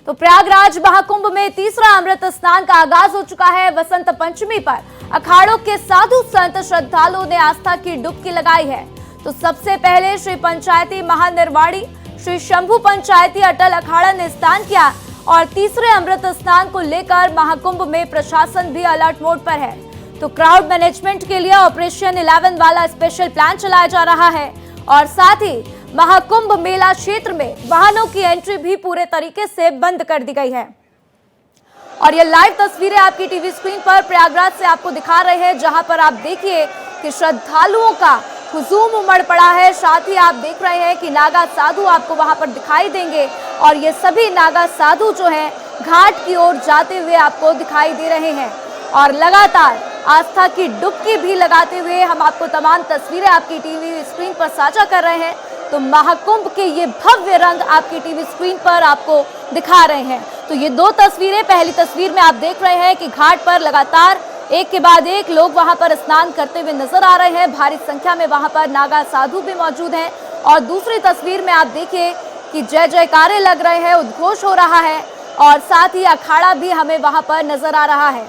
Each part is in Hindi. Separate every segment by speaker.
Speaker 1: तो प्रयागराज महाकुंभ में तीसरा अमृत स्नान का आगाज हो चुका है। वसंत पंचमी पर अखाड़ों के साधु संत श्रद्धालुओं ने आस्था की डुबकी लगाई है। तो सबसे पहले श्री पंचायती महानिर्वाणी श्री शंभू पंचायती अटल अखाड़ा ने स्नान किया और तीसरे अमृत स्नान को लेकर महाकुंभ में प्रशासन भी अलर्ट मोड पर है। तो क्राउड मैनेजमेंट के लिए ऑपरेशन 11 वाला स्पेशल प्लान चलाया जा रहा है और साथ ही महाकुंभ मेला क्षेत्र में वाहनों की एंट्री भी पूरे तरीके से बंद कर दी गई है। और ये लाइव तस्वीरें आपकी टीवी स्क्रीन पर प्रयागराज से आपको दिखा रहे हैं, जहां पर आप देखिए कि श्रद्धालुओं का हुजूम उमड़ पड़ा है। साथ ही आप देख रहे हैं कि नागा साधु आपको वहां पर दिखाई देंगे और ये सभी नागा साधु जो हैं घाट की ओर जाते हुए आपको दिखाई दे रहे हैं और लगातार आस्था की डुबकी भी लगाते हुए हम आपको तमाम तस्वीरें आपकी टीवी स्क्रीन पर साझा कर रहे हैं। तो महाकुंभ के ये भव्य रंग आपकी टीवी स्क्रीन पर आपको दिखा रहे हैं। तो ये दो तस्वीरें, पहली तस्वीर में आप देख रहे हैं कि घाट पर लगातार एक के बाद एक लोग वहां पर स्नान करते हुए नजर आ रहे हैं। भारी संख्या में वहां पर नागा साधु भी मौजूद हैं और दूसरी तस्वीर में आप देखिए कि जय जयकारे लग रहे हैं, उद्घोष हो रहा है और साथ ही अखाड़ा भी हमें वहां पर नजर आ रहा है।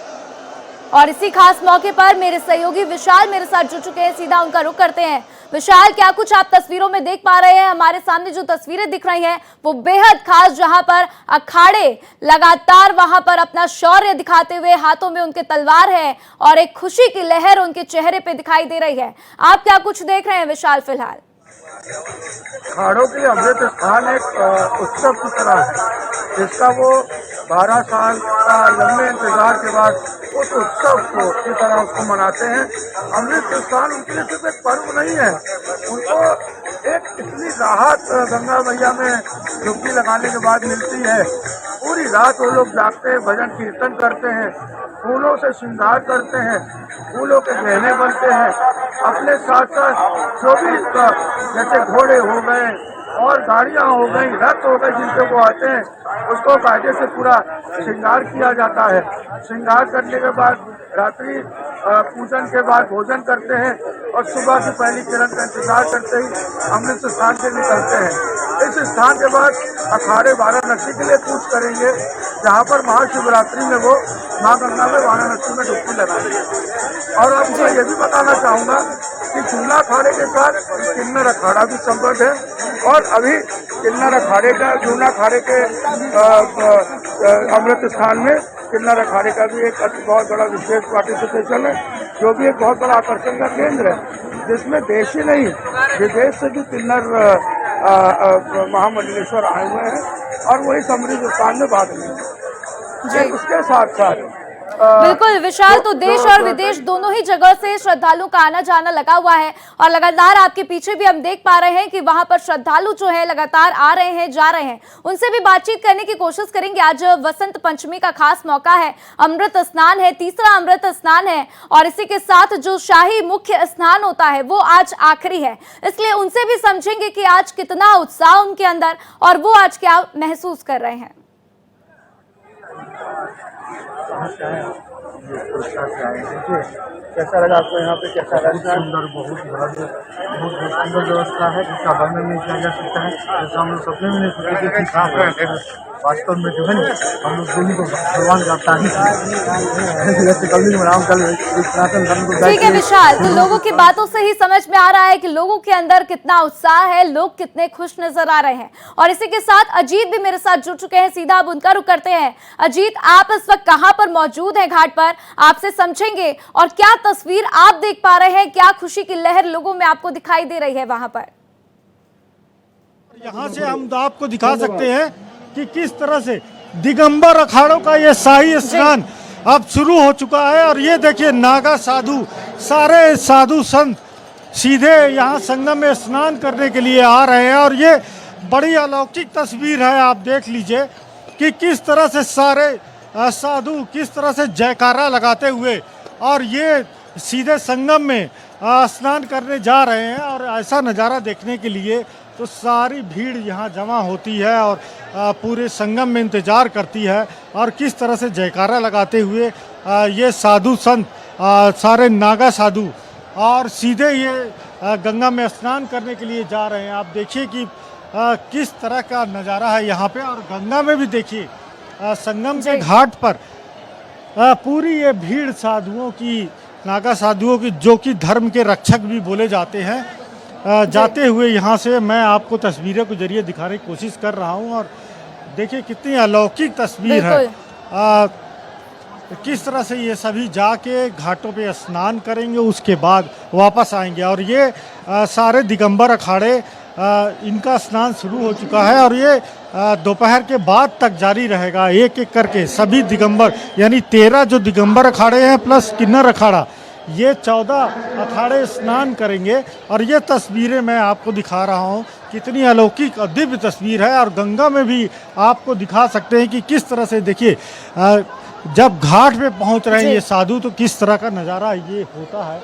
Speaker 1: और इसी खास मौके पर मेरे सहयोगी विशाल मेरे साथ जुड़ चुके हैं, सीधा उनका रुख करते हैं। विशाल, क्या कुछ आप तस्वीरों में देख पा रहे हैं? हमारे सामने जो तस्वीरें दिख रही हैं वो बेहद खास, जहां पर अखाड़े लगातार वहां पर अपना शौर्य दिखाते हुए, हाथों में उनके तलवार है और एक खुशी की लहर उनके चेहरे पे दिखाई दे रही है। आप क्या कुछ देख रहे हैं विशाल फिलहाल?
Speaker 2: अखाड़ों की अमृत स्थान एक उत्सव की तरह है, जिसका वो 12 साल का लंबे इंतजार के बाद उस उत्सव को की तरह उसको मनाते हैं। अमृत स्थान उनके लिए सिर्फ एक पर्व नहीं है, उनको एक इतनी राहत गंगा मैया में डुबकी लगाने के बाद मिलती है। पूरी रात वो लोग जागते हैं, भजन कीर्तन करते हैं, फूलों से श्रृंगार करते हैं, फूलों के गहने बनते हैं। अपने साथ साथ जो भी जैसे घोड़े हो गए और गाड़ियां हो गई, रथ हो गए, जिनसे वो आते हैं, उसको कायदे से पूरा श्रृंगार किया जाता है। श्रृंगार करने के बाद रात्रि पूजन के बाद भोजन करते हैं और सुबह की पहली किरण का इंतजार करते ही अमृत स्थान से निकलते हैं। इस स्थान के बाद अखाड़े वाराणसी के लिए कूच करेंगे, जहाँ पर महाशिवरात्रि में वो माँ गंगा में वाराणसी में डुबकी लगाएंगे। और अब मैं ये भी बताना चाहूँगा कि चूल्हा अखाड़े के साथ किन्नर अखाड़ा भी संबद्ध है और अभी किन्नर अखाड़े का जूना अखाड़े के अमृत स्थान में किन्नर अखाड़े का भी एक बहुत बड़ा विशेष पार्टिसिपेशन है, जो भी एक बहुत बड़ा आकर्षण का केंद्र है, जिसमें देश ही नहीं विदेश से भी किन्नर महामंडलेश्वर आए हुए हैं और वही अमृत स्थान में भाग लेंगे। उसके साथ साथ
Speaker 1: बिल्कुल विशाल, तो देश और विदेश दोनों ही जगह से श्रद्धालुओं का आना जाना लगा हुआ है और लगातार आपके पीछे भी हम देख पा रहे हैं कि वहां पर श्रद्धालु जो है लगातार आ रहे हैं, जा रहे हैं। उनसे भी बातचीत करने की कोशिश करेंगे। आज वसंत पंचमी का खास मौका है, अमृत स्नान है, तीसरा अमृत स्नान है और इसी के साथ जो शाही मुख्य स्नान होता है वो आज आखिरी है, इसलिए उनसे भी समझेंगे कि आज कितना उत्साह उनके अंदर और वो आज क्या महसूस कर रहे हैं।
Speaker 2: कैसा लगा आपको यहाँ पे? कैसा लगा? सुंदर, बहुत सुंदर व्यवस्था है, जिसका वर्णन नहीं किया जा सकता है। जैसा हम लोग सपने में नहीं सोचे थे, वास्तव में जो है हम लोग दोनों को भगवान का
Speaker 1: ठीक है विशाल, तो लोगों की बातों से ही समझ में आ रहा है कि लोगों के अंदर कितना उत्साह है, लोग कितने खुश नजर आ रहे हैं। और इसी के साथ अजीत भी मेरे साथ जुड़ चुके हैं, सीधा अब उनका रुख करते हैं। अजीत, आप इस वक्त कहां पर मौजूद हैं घाट पर? आपसे समझेंगे और क्या तस्वीर आप देख पा रहे हैं, क्या खुशी की लहर लोगों में आपको दिखाई दे रही है वहां पर?
Speaker 3: यहाँ से हम आपको दिखा सकते हैं कि किस तरह से दिगंबर अखाड़ों का ये शाही स्नान अब शुरू हो चुका है। और ये देखिए नागा साधु, सारे साधु संत सीधे यहाँ संगम में स्नान करने के लिए आ रहे हैं और ये बड़ी अलौकिक तस्वीर है। आप देख लीजिए कि किस तरह से सारे साधु किस तरह से जयकारा लगाते हुए और ये सीधे संगम में स्नान करने जा रहे हैं। और ऐसा नज़ारा देखने के लिए तो सारी भीड़ यहाँ जमा होती है और पूरे संगम में इंतज़ार करती है और किस तरह से जयकारा लगाते हुए ये साधु संत, सारे नागा साधु और सीधे ये गंगा में स्नान करने के लिए जा रहे हैं। आप देखिए कि किस तरह का नज़ारा है यहाँ पे। और गंगा में भी देखिए संगम के घाट पर पूरी ये भीड़ साधुओं की, नागा साधुओं की, जो कि धर्म के रक्षक भी बोले जाते हैं, जाते हुए यहाँ से मैं आपको तस्वीरों के जरिए दिखाने की कोशिश कर रहा हूँ। और देखिए कितनी अलौकिक तस्वीर है। किस तरह से ये सभी जाके घाटों पे स्नान करेंगे, उसके बाद वापस आएंगे। और ये सारे दिगंबर अखाड़े, इनका स्नान शुरू हो चुका है और ये दोपहर के बाद तक जारी रहेगा। एक एक करके सभी दिगंबर, यानी 13 जो दिगंबर अखाड़े हैं प्लस किन्नर अखाड़ा, ये 14 अखाड़े स्नान करेंगे। और ये तस्वीरें मैं आपको दिखा रहा हूँ, कितनी अलौकिक और दिव्य तस्वीर है। और गंगा में भी आपको दिखा सकते हैं कि किस तरह से, देखिए जब घाट पे पहुँच रहे हैं ये साधु, तो किस तरह का नज़ारा ये होता है।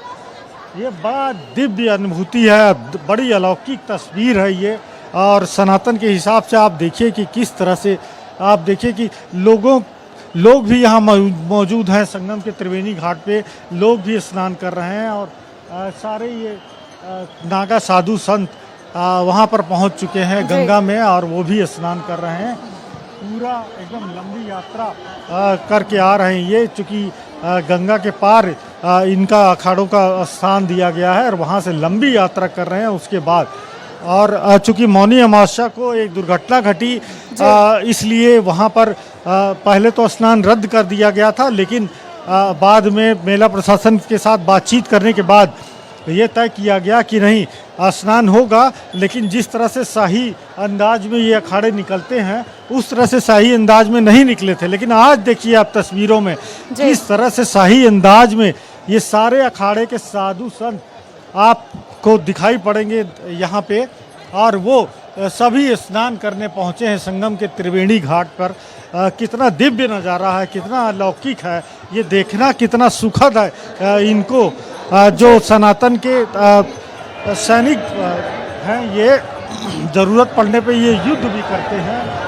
Speaker 3: ये बड़ा दिव्य अनुभूति है, बड़ी अलौकिक तस्वीर है ये। और सनातन के हिसाब से आप देखिए कि किस तरह से, आप देखिए कि लोग भी यहाँ मौजूद हैं। संगम के त्रिवेणी घाट पे लोग भी स्नान कर रहे हैं। और सारे ये नागा साधु संत वहाँ पर पहुँच चुके हैं गंगा में, और वो भी स्नान कर रहे हैं। पूरा एकदम लंबी यात्रा करके आ रहे हैं ये, चूँकि गंगा के पार इनका अखाड़ों का स्थान दिया गया है और वहाँ से लंबी यात्रा कर रहे हैं। उसके बाद, और चूँकि मौनी अमावस्या को एक दुर्घटना घटी, इसलिए वहाँ पर पहले तो स्नान रद्द कर दिया गया था, लेकिन बाद में मेला प्रशासन के साथ बातचीत करने के बाद ये तय किया गया कि नहीं, स्नान होगा, लेकिन जिस तरह से शाही अंदाज में ये अखाड़े निकलते हैं उस तरह से शाही अंदाज में नहीं निकले थे। लेकिन आज देखिए आप तस्वीरों में किस तरह से शाही अंदाज में ये सारे अखाड़े के साधु संत आपको दिखाई पड़ेंगे यहाँ पे। और वो सभी स्नान करने पहुँचे हैं संगम के त्रिवेणी घाट पर। कितना दिव्य नज़ारा है, कितना अलौकिक है, ये देखना कितना सुखद है। इनको जो सनातन के सैनिक हैं, ये ज़रूरत पड़ने पे ये युद्ध भी करते हैं।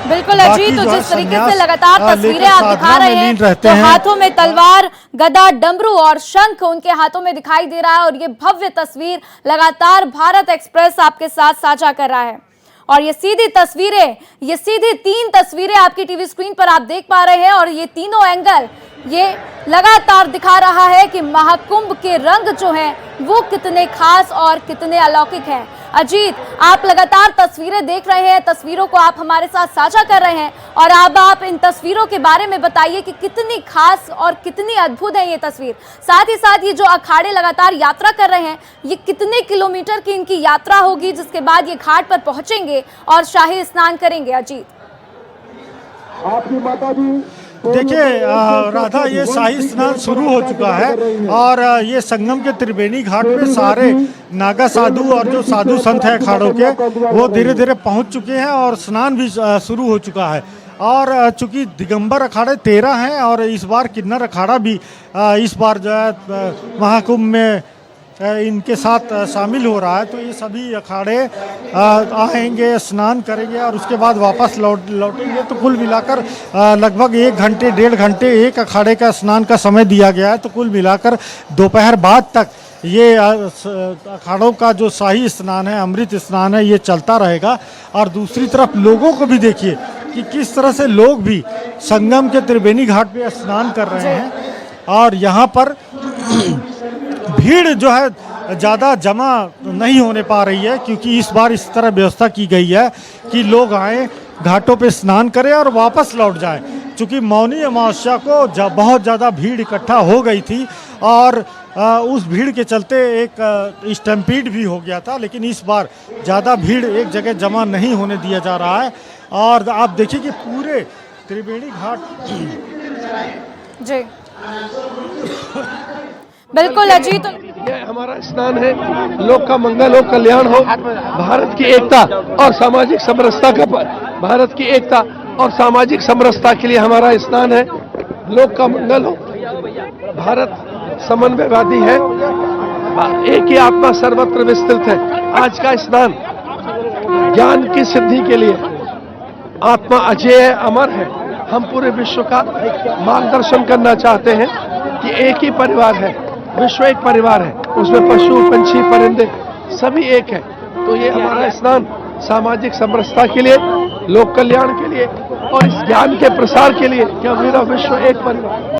Speaker 1: बिल्कुल अजीत, तो जिस तरीके से लगातार तस्वीरें आप दिखा रहे हैं, तो हाथों में तलवार, गदा, डमरू और शंख उनके हाथों में दिखाई दे रहा है। और ये भव्य तस्वीर लगातार भारत एक्सप्रेस आपके साथ साझा कर रहा है। और ये सीधी तस्वीरें, ये सीधी 3 तस्वीरें आपकी टीवी स्क्रीन पर आप देख पा रहे हैं। और ये तीनों एंगल ये लगातार दिखा रहा है कि महाकुंभ के रंग जो हैं वो कितने खास और कितने अलौकिक हैं। अजीत, आप लगातार तस्वीरें देख रहे हैं, तस्वीरों को आप हमारे साथ साझा कर रहे हैं, और अब आप इन तस्वीरों के बारे में बताइए कि कितनी खास और कितनी अद्भुत है ये तस्वीर। साथ ही साथ ये जो अखाड़े लगातार यात्रा कर रहे हैं, ये कितने किलोमीटर की इनकी यात्रा होगी, जिसके बाद ये घाट पर पहुंचेंगे और शाही स्नान करेंगे। अजीत,
Speaker 2: आपकी माता जी
Speaker 3: देखिए राधा, ये शाही स्नान शुरू हो चुका है। और ये संगम के त्रिवेणी घाट पे सारे नागा साधु और जो साधु संत हैं अखाड़ों के, वो धीरे धीरे पहुंच चुके हैं और स्नान भी शुरू हो चुका है। और चूंकि दिगंबर अखाड़े 13 हैं और इस बार किन्नर अखाड़ा भी इस बार जो है महाकुंभ में इनके साथ शामिल हो रहा है, तो ये सभी अखाड़े आएंगे, स्नान करेंगे और उसके बाद वापस लौटेंगे। तो कुल मिलाकर लगभग 1 घंटे 1.5 घंटे एक अखाड़े का स्नान का समय दिया गया है। तो कुल मिलाकर दोपहर बाद तक ये अखाड़ों का जो शाही स्नान है, अमृत स्नान है, ये चलता रहेगा। और दूसरी तरफ लोगों को भी देखिए कि किस तरह से लोग भी संगम के त्रिवेणी घाट पे स्नान कर रहे हैं। और यहाँ पर भीड़ जो है ज़्यादा जमा नहीं होने पा रही है, क्योंकि इस बार इस तरह व्यवस्था की गई है कि लोग आए, घाटों पे स्नान करें और वापस लौट जाएं। चूँकि मौनी अमावस्या को बहुत ज़्यादा भीड़ इकट्ठा हो गई थी और उस भीड़ के चलते एक स्टैम्पीड भी हो गया था, लेकिन इस बार ज़्यादा भीड़ एक जगह जमा नहीं होने दिया जा रहा है। और आप देखिए कि पूरे त्रिवेणी घाट
Speaker 1: जी बिल्कुल अजीत,
Speaker 4: यह हमारा स्नान है। लोक का मंगल हो, कल्याण हो, भारत की एकता और सामाजिक समरसता का, भारत की एकता और सामाजिक समरसता के लिए हमारा स्नान है। लोक का मंगल हो, भारत समन्वयवादी है, एक ही आत्मा सर्वत्र विस्तृत है। आज का स्नान ज्ञान की सिद्धि के लिए, आत्मा अजय है, अमर है। हम पूरे विश्व का मार्गदर्शन करना चाहते हैं कि एक ही परिवार है, विश्व एक परिवार है, उसमें पशु पंछी परिंदे सभी एक है। तो ये हमारा स्नान सामाजिक समरसता के लिए लोक कल्याण के लिए और इस ज्ञान के प्रसार के लिए कि मेरा विश्व एक परिवार।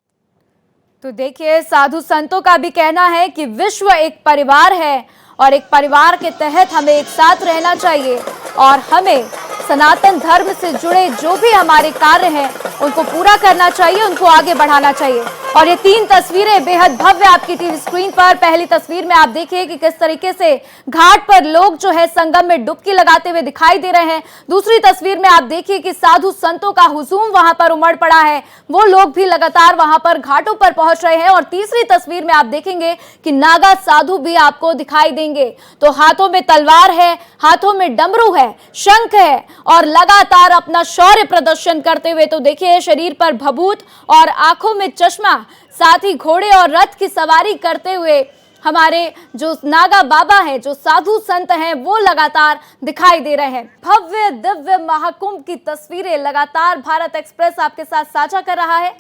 Speaker 1: तो देखिए, साधु संतों का भी कहना है कि विश्व एक परिवार है और एक परिवार के तहत हमें एक साथ रहना चाहिए और हमें सनातन धर्म से जुड़े जो भी हमारे कार्य हैं उनको पूरा करना चाहिए, उनको आगे बढ़ाना चाहिए। और ये 3 तस्वीरें बेहद भव्य आपकी टीवी स्क्रीन पर। पहली तस्वीर में आप देखिए कि किस तरीके से घाट पर लोग जो है संगम में डुबकी लगाते हुए दिखाई दे रहे हैं। दूसरी तस्वीर में आप देखिए कि साधु संतों का हुजूम वहां पर उमड़ पड़ा है, वो लोग भी लगातार वहां पर घाटों पर पहुंच रहे हैं। और तीसरी तस्वीर में आप देखेंगे कि नागा साधु भी आपको दिखाई देंगे। तो हाथों में तलवार है, हाथों में डमरू है, शंख है और लगातार अपना शौर्य प्रदर्शन करते हुए, तो देखिए शरीर पर भभूत और आंखों में चश्मा, साथ ही घोड़े और रथ की सवारी करते हुए हमारे जो नागा बाबा हैं, जो साधु संत हैं, वो लगातार दिखाई दे रहे हैं। भव्य दिव्य महाकुंभ की तस्वीरें लगातार भारत एक्सप्रेस आपके साथ साझा कर रहा है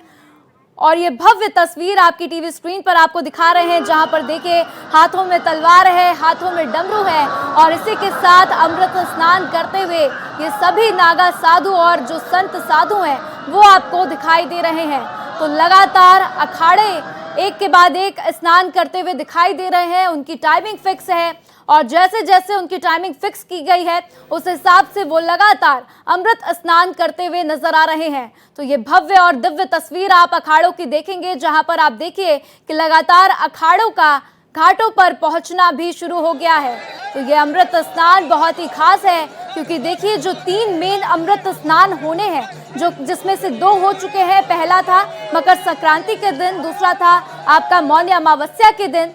Speaker 1: और ये भव्य तस्वीर आपकी टीवी स्क्रीन पर आपको दिखा रहे हैं, जहां पर देखिए हाथों में तलवार है, हाथों में डमरू है और इसी के साथ अमृत स्नान करते हुए ये सभी नागा साधु और जो संत साधु हैं वो आपको दिखाई दे रहे हैं। तो लगातार अखाड़े एक के बाद एक स्नान करते हुए दिखाई दे रहे हैं। उनकी टाइमिंग फिक्स है और जैसे जैसे उनकी टाइमिंग फिक्स की गई है उस हिसाब से वो लगातार अमृत स्नान करते हुए नजर आ रहे हैं। तो ये भव्य और दिव्य तस्वीर आप अखाड़ों की देखेंगे, जहां पर आप देखिए कि लगातार अखाड़ों का घाटों पर पहुंचना भी शुरू हो गया है। तो ये अमृत स्नान बहुत ही खास है क्योंकि देखिए जो 3 मेन अमृत स्नान होने हैं, जो जिसमें से 2 हो चुके हैं। पहला था मकर संक्रांति के दिन, दूसरा था आपका मौनी अमावस्या के दिन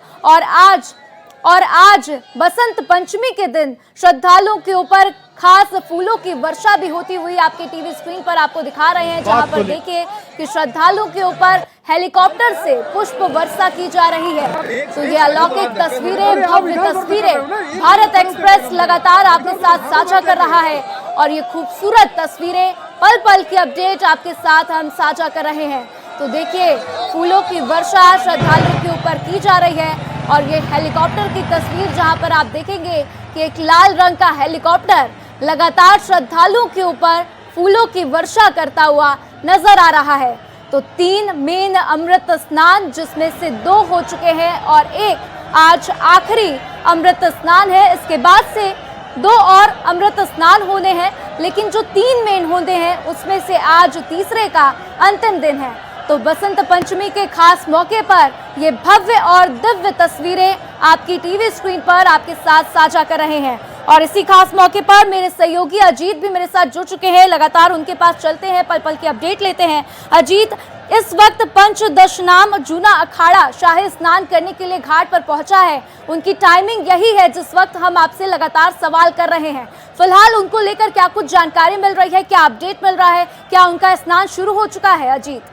Speaker 1: और आज बसंत पंचमी के दिन श्रद्धालुओं के ऊपर खास फूलों की वर्षा भी होती हुई आपके टीवी स्क्रीन पर आपको दिखा रहे हैं, जहां पर देखिए कि श्रद्धालुओं के ऊपर हेलीकॉप्टर से पुष्प वर्षा की जा रही है। तो ये अलौकिक तस्वीरें, भव्य तस्वीरें भारत एक्सप्रेस लगातार आपके साथ साझा कर रहा है और ये खूबसूरत तस्वीरें, पल पल की अपडेट आपके साथ हम साझा कर रहे हैं। तो देखिए फूलों की वर्षा श्रद्धालुओं के ऊपर की जा रही है और ये हेलीकॉप्टर की तस्वीर, जहां पर आप देखेंगे कि एक लाल रंग का हेलीकॉप्टर लगातार श्रद्धालुओं के ऊपर फूलों की वर्षा करता हुआ नजर आ रहा है। तो 3 मेन अमृत स्नान, जिसमें से 2 हो चुके हैं और एक आज आखिरी अमृत स्नान है। इसके बाद से 2 और अमृत स्नान होने हैं, लेकिन जो 3 मेन होने हैं उसमें से आज तीसरे का अंतिम दिन है। तो बसंत पंचमी के खास मौके पर ये भव्य और दिव्य तस्वीरें आपकी टीवी स्क्रीन पर आपके साथ साझा कर रहे हैं और इसी खास मौके पर मेरे सहयोगी अजीत भी मेरे साथ जुड़ चुके हैं। लगातार उनके पास चलते हैं, पल पल की अपडेट लेते हैं। अजीत, इस वक्त पंचदशनाम जूना अखाड़ा शाही स्नान करने के लिए घाट पर पहुंचा है। उनकी टाइमिंग यही है जिस वक्त हम आपसे लगातार सवाल कर रहे हैं। फिलहाल उनको लेकर क्या कुछ जानकारी मिल रही है, क्या अपडेट मिल रहा है, क्या उनका स्नान शुरू हो चुका है? अजीत,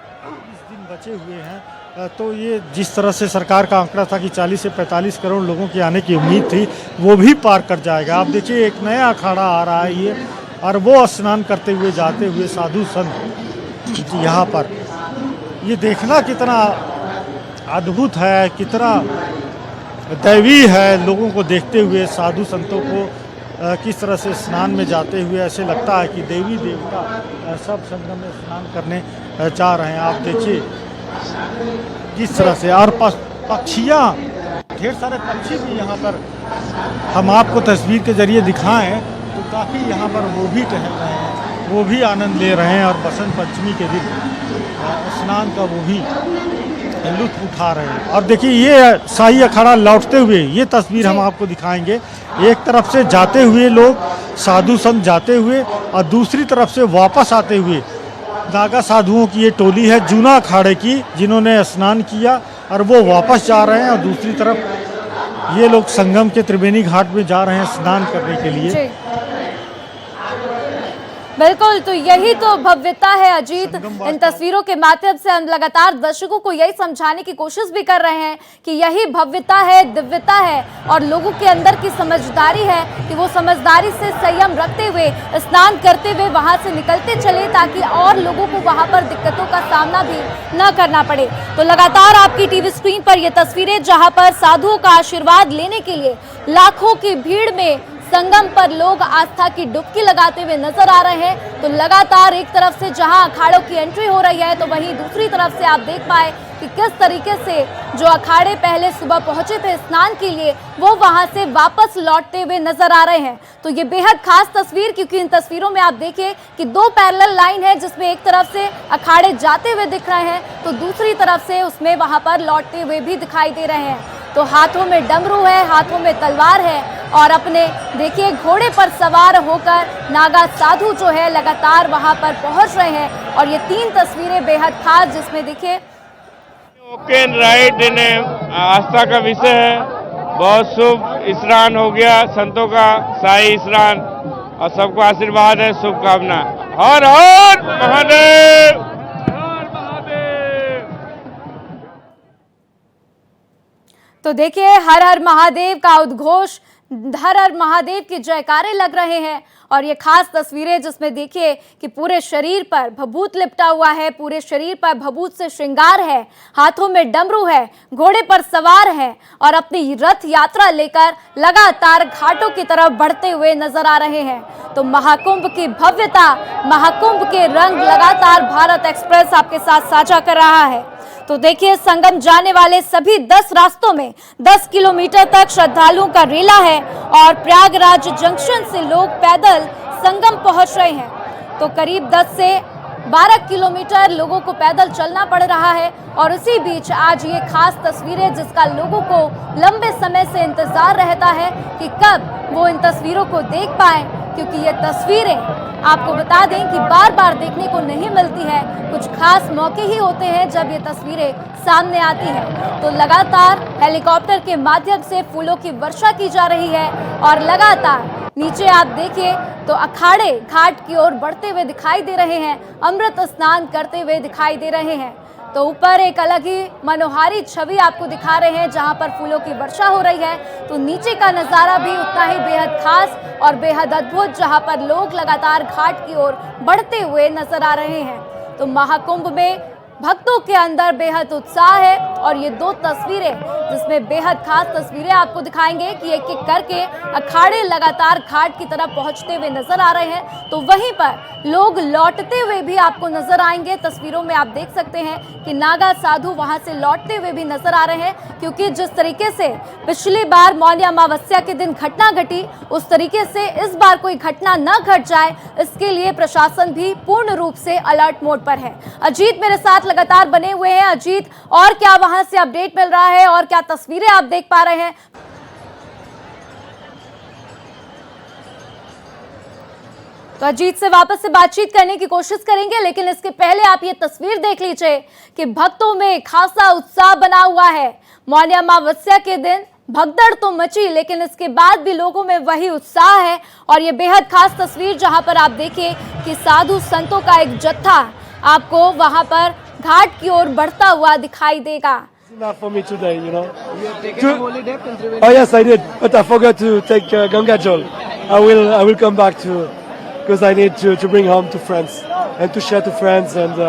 Speaker 3: बचे हुए हैं तो ये जिस तरह से सरकार का आंकड़ा था कि 40 से 45 करोड़ लोगों की आने की उम्मीद थी, वो भी पार कर जाएगा। आप देखिए एक नया अखाड़ा आ रहा है ये, और वो स्नान करते हुए जाते हुए साधु संत यहाँ पर, ये देखना कितना अद्भुत है, कितना दैवी है। लोगों को देखते हुए साधु संतों को किस तरह से स्नान में जाते हुए ऐसे लगता है कि देवी देवता सब संगम में स्नान करने जा रहे हैं। आप देखिए किस तरह से, और पक्षियाँ, ढेर सारे पक्षी भी यहाँ पर हम आपको तस्वीर के जरिए दिखाएं तो काफ़ी यहाँ पर वो भी टहल रहे हैं, वो भी आनंद ले रहे हैं और बसंत पंचमी के दिन स्नान का वो भी लुत्फ उठा रहे हैं। और देखिए ये शाही अखाड़ा लौटते हुए ये तस्वीर हम आपको दिखाएंगे। एक तरफ से जाते हुए लोग साधु संत जाते हुए और दूसरी तरफ से वापस आते हुए नागा साधुओं की ये टोली है जूना अखाड़े की, जिन्होंने स्नान किया और वो वापस जा रहे हैं। और दूसरी तरफ ये लोग संगम के त्रिवेणी घाट में जा रहे हैं स्नान करने के लिए।
Speaker 1: बिल्कुल, तो यही तो भव्यता है अजीत। इन तस्वीरों के माध्यम से हम लगातार दर्शकों को यही समझाने की कोशिश भी कर रहे हैं कि यही भव्यता है, दिव्यता है और लोगों के अंदर की समझदारी है कि वो समझदारी से संयम रखते हुए स्नान करते हुए वहां से निकलते चले, ताकि और लोगों को वहां पर दिक्कतों का सामना भी न करना पड़े। तो लगातार आपकी टीवी स्क्रीन पर ये तस्वीरें, जहां पर साधुओं का आशीर्वाद लेने के लिए लाखों की भीड़ में संगम पर लोग आस्था की डुबकी लगाते हुए नजर आ रहे हैं। तो लगातार एक तरफ से जहां अखाड़ों की एंट्री हो रही है, तो वहीं दूसरी तरफ से आप देख पाए कि किस तरीके से जो अखाड़े पहले सुबह पहुंचे थे स्नान के लिए, वो वहां से वापस लौटते हुए नजर आ रहे हैं। तो ये बेहद खास तस्वीर, क्योंकि इन तस्वीरों में आप देखिए कि दो पैरेलल लाइन है, जिसमें एक तरफ से अखाड़े जाते हुए दिख रहे हैं, तो दूसरी तरफ से उसमें वहां पर लौटते हुए भी दिखाई दे रहे हैं। तो हाथों में डमरू है, हाथों में तलवार है, और अपने देखिए घोड़े पर सवार होकर नागा साधु जो है लगातार वहां पर पहुंच रहे हैं। और ये 3 तस्वीरें बेहद खास, जिसमें देखिए
Speaker 5: ओकेन राइट आस्था का विषय है। बहुत शुभ स्नान हो गया, संतों का शाही स्नान, और सबको आशीर्वाद है, शुभकामना। हर हर महादेव, हर महादेव।
Speaker 1: तो देखिए हर हर महादेव का उद्घोष, हर हर महादेव के जयकारे लग रहे हैं। और ये खास तस्वीरें जिसमें देखिए कि पूरे शरीर पर भभूत लिपटा हुआ है, पूरे शरीर पर भभूत से श्रृंगार है, हाथों में डमरू है, घोड़े पर सवार है, और अपनी रथ यात्रा लेकर लगातार घाटों की तरफ बढ़ते हुए नजर आ रहे हैं। तो महाकुंभ की भव्यता, महाकुंभ के रंग लगातार भारत एक्सप्रेस आपके साथ साझा कर रहा है। तो देखिए संगम जाने वाले सभी 10 रास्तों में 10 किलोमीटर तक श्रद्धालुओं का रेला है, और प्रयागराज जंक्शन से लोग पैदल संगम पहुंच रहे हैं। तो करीब 10 से 12 किलोमीटर लोगों को पैदल चलना पड़ रहा है। और उसी बीच आज ये खास तस्वीरें, जिसका लोगों को लंबे समय से इंतजार रहता है कि कब वो इन तस्वीरों को देख पाए, क्योंकि ये तस्वीरें आपको बता दें कि बार बार देखने को नहीं मिलती है। कुछ खास मौके ही होते हैं जब ये तस्वीरें सामने आती हैं। तो लगातार हेलीकॉप्टर के माध्यम से फूलों की वर्षा की जा रही है, और लगातार नीचे आप देखिए तो अखाड़े घाट की ओर बढ़ते हुए दिखाई दे रहे हैं, अमृत स्नान करते हुए दिखाई दे रहे हैं। तो ऊपर एक अलग ही मनोहारी छवि आपको दिखा रहे हैं, जहां पर फूलों की वर्षा हो रही है। तो नीचे का नज़ारा भी उतना ही बेहद खास और बेहद अद्भुत, जहां पर लोग लगातार घाट की ओर बढ़ते हुए नजर आ रहे हैं। तो महाकुंभ में भक्तों के अंदर बेहद उत्साह है, और ये 2 तस्वीरें जिसमें बेहद खास तस्वीरें आपको दिखाएंगे कि एक एक करके अखाड़े लगातार घाट की तरफ पहुंचते हुए नजर आ रहे हैं। तो वहीं पर लोग लौटते हुए भी आपको नजर आएंगे। तस्वीरों में आप देख सकते हैं कि नागा साधु वहां से लौटते हुए भी नजर आ रहे हैं, क्योंकि जिस तरीके से पिछली बार मौनी अमावस्या के दिन घटना घटी, उस तरीके से इस बार कोई घटना न घट जाए, इसके लिए प्रशासन भी पूर्ण रूप से अलर्ट मोड पर है। अजीत मेरे साथ लगातार बने हुए हैं। अजीत, और क्या वहां से अपडेट मिल रहा है और क्या तस्वीरें आप देख पा रहे हैं? तो अजीत से वापस से बातचीत करने की कोशिश करेंगे, लेकिन इसके पहले आप ये तस्वीर देख लीजिए कि भक्तों में खासा उत्साह बना हुआ है। मौनी अमावस्या के दिन भगदड़ तो मची, लेकिन इसके बाद भी लोगों में वही उत्साह है। और ये बेहद खास तस्वीर, जहां पर आप देखिए कि साधु संतों का एक जत्था आपको वहां पर घाट की ओर बढ़ता हुआ दिखाई देगा।
Speaker 6: Not for me today, you know. You have taken a holiday in Triveni? Oh yes, I did, but I forgot to take Ganga Jal. I will come back to, because I need to bring home to friends and to share to friends, and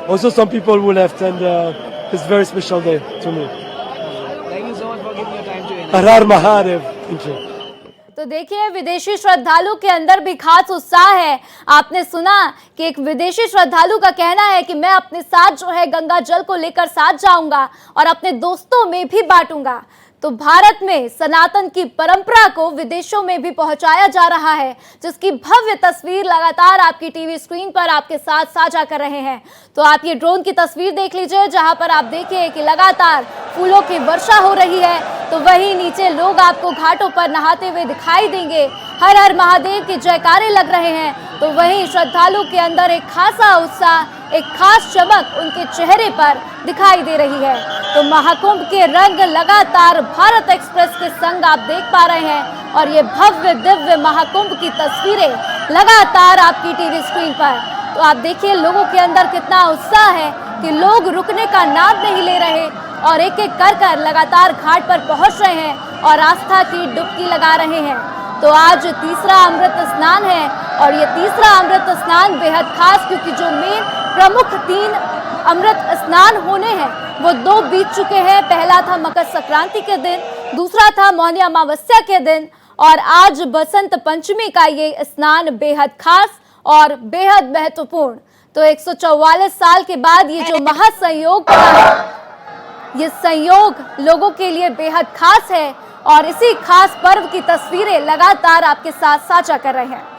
Speaker 6: also some people who left, and it's a very special day to me.
Speaker 7: Thank you so much for giving your time to
Speaker 6: Har Har Mahadev. Thank you.
Speaker 1: तो देखिए विदेशी श्रद्धालु के अंदर भी खास उत्साह है। आपने सुना कि एक विदेशी श्रद्धालु का कहना है कि मैं अपने साथ जो है गंगा जल को लेकर साथ जाऊंगा और अपने दोस्तों में भी बांटूंगा। तो भारत में सनातन की परंपरा को विदेशों में भी पहुंचाया जा रहा है, जिसकी भव्य तस्वीर लगातार आपकी टीवी स्क्रीन पर आपके साथ साझा कर रहे हैं। तो आप ये ड्रोन की तस्वीर देख लीजिए, जहां पर आप देखिए कि लगातार फूलों की वर्षा हो रही है। तो वहीं नीचे लोग आपको घाटों पर नहाते हुए दिखाई देंगे, हर हर महादेव के जयकारे लग रहे हैं। तो वहीं श्रद्धालु के अंदर एक खासा उत्साह, एक खास चमक उनके चेहरे पर दिखाई दे रही है। तो महाकुंभ के रंग लगातार भारत एक्सप्रेस के संग आप देख पा रहे हैं, और ये भव्य दिव्य महाकुंभ की तस्वीरें लगातार आपकी टीवी स्क्रीन पर। तो आप देखिए लोगों के अंदर कितना उत्साह है कि लोग रुकने का नाम नहीं ले रहे, और एक एक कर लगातार घाट पर पहुंच रहे हैं और आस्था की डुबकी लगा रहे हैं। तो आज तीसरा अमृत स्नान है, और ये तीसरा अमृत स्नान बेहद खास, क्योंकि जो मेन प्रमुख 3 अमृत स्नान होने हैं वो 2 बीत चुके हैं। पहला था मकर संक्रांति के दिन, दूसरा था मौनी अमावस्या के दिन, और आज बसंत पंचमी का ये स्नान बेहद खास और बेहद महत्वपूर्ण। तो 144 साल के बाद ये जो महासंयोग बना है, ये संयोग लोगों के लिए बेहद खास है और इसी खास पर्व की तस्वीरें लगातार आपके साथ साझा कर रहे हैं।